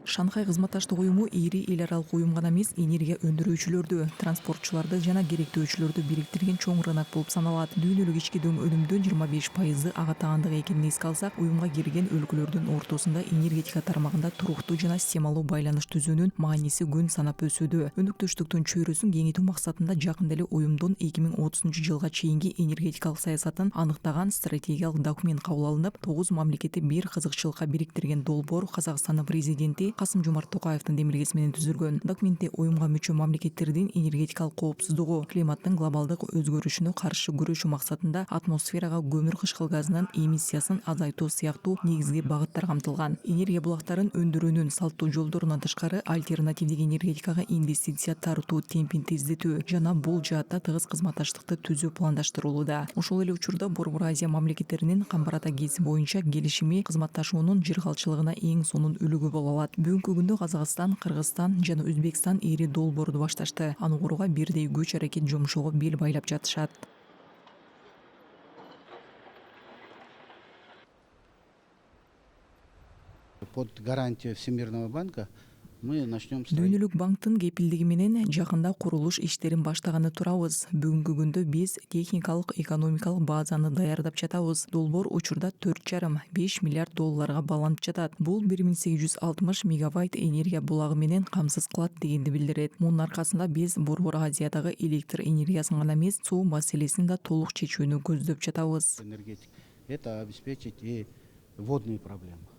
Шанхай кызматташтык уюму ири эл аралык уюм гана эмес, энергия өндүрүүчүлөрдү, транспортчуларды жана керектөөчүлөрдү бириктирген чоң рынок болуп саналат. Дүйнөлүк ички өнүмдүн 25% ага таандык экенин эске алсак, уюмга кирген өлкөлөрдүн ортосунда энергетика тармагында туруктуу жана системалуу байланыш түзүүнүн мааниси күн санап өсүүдө. Өнүктүчтүктүн чөйрөсүн кеңейтүү максатында жакында эле уюмдун 2030-жылга чейинки энергетикалык саясатын аныктаган стратегиялык документ кабыл алынып, 9 мамлекетти бир кызыкчылыкка бириктирген долбоор Казакстандын президенти Касым-Жомарт Токаевдин демилгеси менен түзүлгөн. Документте уюмга мүчө мамлекеттердин энергетикалык коопсуздугу, климаттын глобалдык өзгөрүшүнө каршы күрөшүү максатында атмосферага көмүр кычкыл газынын эмиссиясын азайтуу сыяктуу негизги багыттар камтылган. Энергия булактарын өндүрүүнүн салттуу жолдорунан тышкары альтернативдик энергетикага инвестиция тартуу темпин тездетүү жана бул жаатта тыгыз кызматташтыкты түзүү пландаштырылууда. Ошол эле учурда Борбор Азия мамлекеттеринин Камбар ата ГЭСи боюнча келишими кызматташуунун жыргалчылыгына эң сонун үлгү боло алат. Бүгүнкү күндө Казакстан, Кыргызстан жана Өзбекстан ири долбоорду башташты. Аны курууга бирдей күч аракет жумшоого бел байлап жатышат. Под гарантию Всемирного банка мы начнем Дүйнөлүк банктын кепилдиги менен жакында курулуш иштерин баштаганы турабыз. Бүгүнкү күндө биз техникалык, экономикалык базаны даярдап жатабыз. Долбоор учурда 4,5 миллиард долларга баланып жатат. Бул 1860 мегаватт энергия булагы менен камсыз кылат дегенди билдирет. Мунун аркасында биз Борбор Азиядагы электр энергиясын гана эмес, суу маселесин да толук чечүүнү көздөп жатабыз. Это обеспечить и водные проблемы.